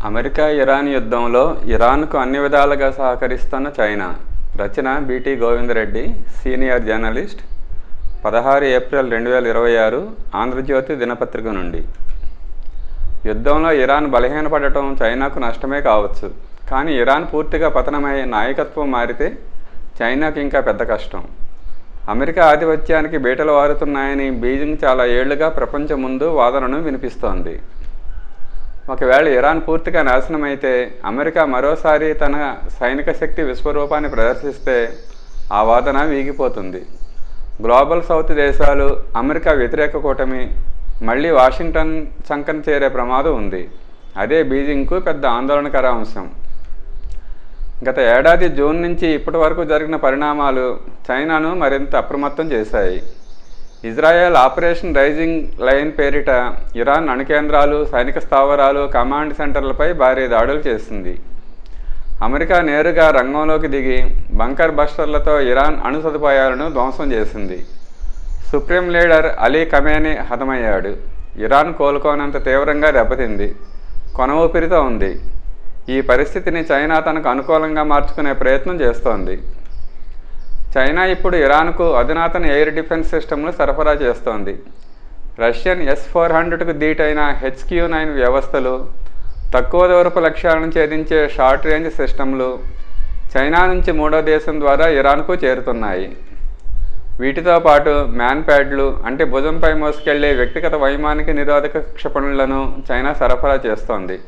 America Iran యుద్ధంలో ఇరాన్కు అన్ని విధాలుగా సహకరిస్తున్న చైనా. రచన B T Govindareddy, senior journalist. 16 April 2026 Andhrajyothy దినపత్రిక నుండి. యుద్ధంలో ఇరాన్ బలహీనపడటం చైనాకు నష్టమే కావచ్చు. కానీ ఇరాన్ పూర్తిగా పతనమై నాయకత్వం మారితే చైనాకి ఇంకా పెద్ద కష్టం. అమెరికా ఆధిపత్యానికి బీటలు వారుతున్నాయని బీజింగ్ చాలా ఏళ్లుగా ప్రపంచం ముందు వాదనను వినిపిస్తోంది. ఒకవేళ ఇరాన్ పూర్తిగా నాశనమైతే అమెరికా మరోసారి తన సైనిక శక్తి విశ్వరూపాన్ని ప్రదర్శిస్తే ఆ వాదన వీగిపోతుంది. గ్లోబల్ సౌత్ దేశాలు, అమెరికా వ్యతిరేక కూటమి మళ్ళీ వాషింగ్టన్ చంకన చేరే ప్రమాదం ఉంది. అదే బీజింగ్కు పెద్ద ఆందోళనకర అంశం. గత ఏడాది జూన్ నుంచి ఇప్పటి వరకు జరిగిన పరిణామాలు చైనాను మరింత అప్రమత్తం చేశాయి. ఇజ్రాయెల్ ఆపరేషన్ రైజింగ్ లైన్ పేరిట ఇరాన్ అణుకేంద్రాలు, సైనిక స్థావరాలు, కమాండ్ సెంటర్లపై భారీ దాడులు చేసింది. అమెరికా నేరుగా రంగంలోకి దిగి బంకర్ బస్టర్లతో ఇరాన్ అణు సదుపాయాలను ధ్వంసం చేసింది. సుప్రీం లీడర్ అలీ ఖమేనీ హతమయ్యాడు. ఇరాన్ కోలుకోనంత తీవ్రంగా దెబ్బతింది. కొన ఊపిరితో ఉంది. ఈ పరిస్థితిని చైనా తనకు అనుకూలంగా మార్చుకునే ప్రయత్నం చేస్తోంది. చైనా ఇప్పుడు ఇరాన్కు అధునాతన ఎయిర్ డిఫెన్స్ సిస్టమ్ను సరఫరా చేస్తోంది. రష్యన్ S-400కు ధీటైన HQ-9 వ్యవస్థలు, తక్కువ దూరపు లక్ష్యాలను ఛేదించే షార్ట్ రేంజ్ సిస్టమ్లు చైనా నుంచి మూడో దేశం ద్వారా ఇరాన్కు చేరుతున్నాయి. వీటితో పాటు మ్యాన్ ప్యాడ్లు, అంటే భుజంపై మోసుకెళ్లే వ్యక్తిగత వైమానిక నిరోధక క్షిపణులను చైనా సరఫరా చేస్తోంది.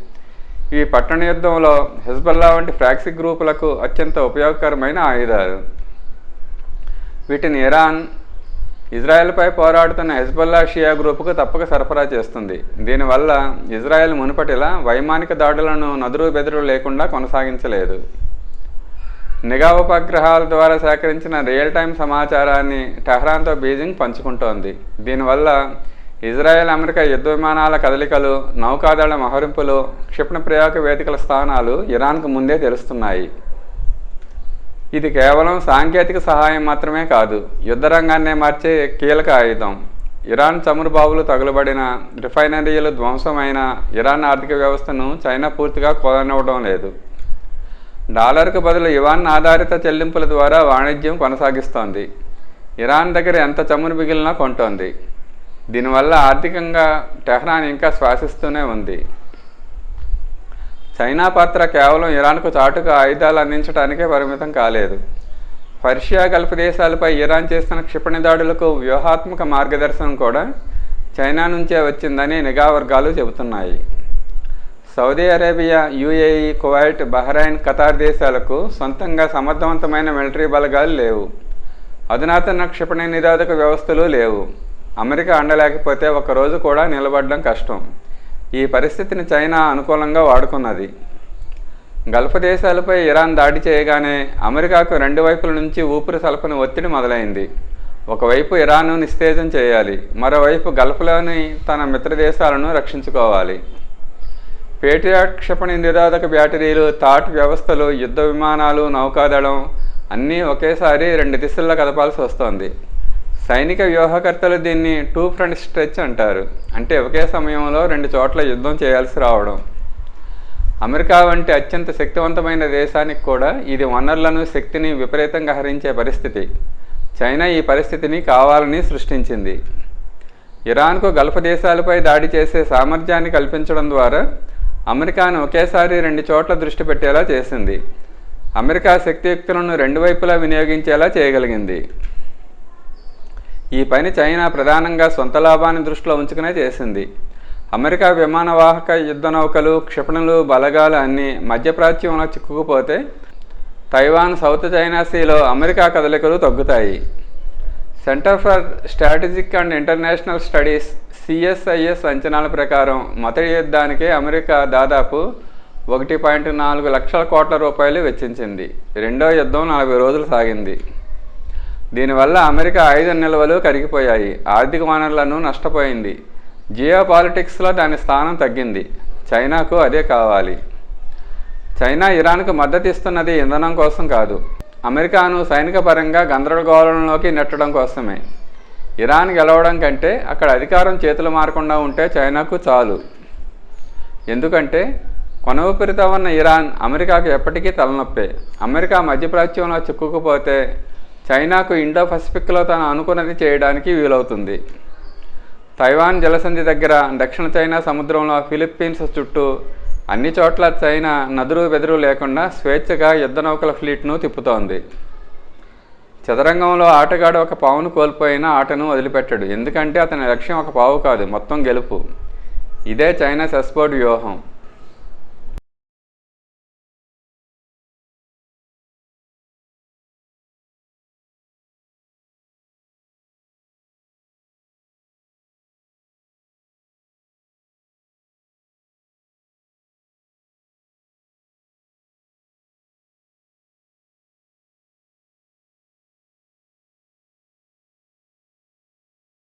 ఇవి పట్టణ యుద్ధంలో హిజ్బుల్లా వంటి ఫ్రాక్సీ గ్రూపులకు అత్యంత ఉపయోగకరమైన ఆయుధాలు. వీటిని ఇరాన్ ఇజ్రాయెల్పై పోరాడుతున్న హిజ్బుల్లా షియా గ్రూపుకు తప్పక సరఫరా చేస్తుంది. దీనివల్ల ఇజ్రాయెల్ మునుపటిలా వైమానిక దాడులను నదురు బెదురు లేకుండా కొనసాగించలేదు. నిఘా ఉపగ్రహాల ద్వారా సేకరించిన రియల్ టైం సమాచారాన్ని టెహ్రాన్తో బీజింగ్ పంచుకుంటోంది. దీనివల్ల ఇజ్రాయెల్ అమెరికా యుద్ధ విమానాల కదలికలు, నౌకాదళ మహరింపులు, క్షిపణి ప్రయోగ వేదికల స్థానాలు ఇరాన్కు ముందే తెలుస్తున్నాయి. ఇది కేవలం సాంకేతిక సహాయం మాత్రమే కాదు, యుద్ధరంగాన్నే మార్చే కీలక ఆయుధం. ఇరాన్ చమురు బావులు తగులబడిన, రిఫైనరీలు ధ్వంసమైన ఇరాన్ ఆర్థిక వ్యవస్థను చైనా పూర్తిగా కోలనివ్వడం లేదు. డాలర్కు బదులు యువాన్ ఆధారిత చెల్లింపుల ద్వారా వాణిజ్యం కొనసాగిస్తోంది. ఇరాన్ దగ్గర ఎంత చమురు మిగిలినా కొంటోంది. దీనివల్ల ఆర్థికంగా టెహ్రాన్ ఇంకా శ్వాసిస్తూనే ఉంది. చైనా పాత్ర కేవలం ఇరాన్కు చాటుగా ఆయుధాలు అందించడానికే పరిమితం కాలేదు. పర్షియా గల్ఫ్ దేశాలపై ఇరాన్ చేస్తున్న క్షిపణి దాడులకు వ్యూహాత్మక మార్గదర్శనం కూడా చైనా నుంచే వచ్చిందని నిఘా వర్గాలు చెబుతున్నాయి. Saudi Arabia, UAE, Kuwait, Bahrain, Qatar దేశాలకు సొంతంగా సమర్థవంతమైన మిలిటరీ బలగాలు లేవు. అధునాతన క్షిపణి నిరోధక వ్యవస్థలు లేవు. అమెరికా అండలేకపోతే ఒక్కరోజు కూడా నిలబడడం కష్టం. ఈ పరిస్థితిని చైనా అనుకూలంగా వాడుకున్నది. గల్ఫ్ దేశాలపై ఇరాన్ దాడి చేయగానే అమెరికాకు రెండు వైపుల నుంచి ఊపిరి సలపని ఒత్తిడి మొదలైంది. ఒకవైపు ఇరాన్ను నిస్తేజం చేయాలి, మరోవైపు గల్ఫ్లోని తన మిత్ర దేశాలను రక్షించుకోవాలి. పేట్రియాట్ క్షిపణి నిరోధక బ్యాటరీలు, థాట్ వ్యవస్థలు, యుద్ధ విమానాలు, నౌకాదళం అన్నీ ఒకేసారి రెండు దిశల్లో కదపాల్సి వస్తోంది. సైనిక వ్యూహకర్తలు దీన్ని టూ ఫ్రంట్ స్ట్రెచ్ అంటారు. అంటే ఒకే సమయంలో రెండు చోట్ల యుద్ధం చేయాల్సి రావడం. అమెరికా వంటి అత్యంత శక్తివంతమైన దేశానికి కూడా ఇది వనరులను, శక్తిని విపరీతంగా హరించే పరిస్థితి. చైనా ఈ పరిస్థితిని కావాలని సృష్టించింది. ఇరాన్కు గల్ఫ్ దేశాలపై దాడి చేసే సామర్థ్యాన్ని కల్పించడం ద్వారా అమెరికాను ఒకేసారి రెండు చోట్ల దృష్టి పెట్టేలా చేసింది. అమెరికా శక్తియుక్తులను రెండు వైపులా వినియోగించేలా చేయగలిగింది. ఈ పని చైనా ప్రధానంగా సొంత లాభాన్ని దృష్టిలో ఉంచుకునే చేసింది. అమెరికా విమానవాహక యుద్ధ నౌకలు, క్షిపణులు, బలగాలు అన్నీ మధ్యప్రాచ్యంలో చిక్కుకుపోతే తైవాన్, సౌత్ చైనా సీలో అమెరికా కదలికలు తగ్గుతాయి. Centre for strategic and international studies CSIS అంచనాల ప్రకారం మొదటి యుద్ధానికే అమెరికా దాదాపు 1.4 లక్షల కోట్ల రూపాయలు వెచ్చించింది. రెండో యుద్ధం 40 రోజులు సాగింది. దీనివల్ల అమెరికా ఆయుధ నిల్వలు కరిగిపోయాయి, ఆర్థిక వనరులను నష్టపోయింది, జియో పాలిటిక్స్లో దాని స్థానం తగ్గింది. చైనాకు అదే కావాలి. చైనా ఇరాన్కు మద్దతు ఇస్తున్నది ఇంధనం కోసం కాదు, అమెరికాను సైనిక పరంగా గందరగోళంలోకి నెట్టడం కోసమే. ఇరాన్ గెలవడం కంటే అక్కడ అధికారం చేతులు మారకుండా ఉంటే చైనాకు చాలు. ఎందుకంటే కొనవూపిరితో ఉన్న ఇరాన్ అమెరికాకు ఎప్పటికీ తలనొప్పే. అమెరికా మధ్యప్రాచ్యంలో చిక్కుకుపోతే చైనాకు ఇండో పసిఫిక్లో తను అనుకున్నది చేయడానికి వీలవుతుంది. తైవాన్ జలసంధి దగ్గర దక్షిణ చైనా సముద్రంలో ఫిలిప్పీన్స్ చుట్టూ అన్ని చోట్ల చైనా నదురు బెదురు లేకుండా స్వేచ్ఛగా యుద్ధ నౌకల ఫ్లీట్ను తిప్పుతోంది. చదరంగంలో ఆటగాడు ఒక పావును కోల్పోయినా ఆటను వదిలిపెట్టాడు. ఎందుకంటే అతని లక్ష్యం ఒక పావు కాదు, మొత్తం గెలుపు. ఇదే చైనా చెస్ బోర్డు వ్యూహం.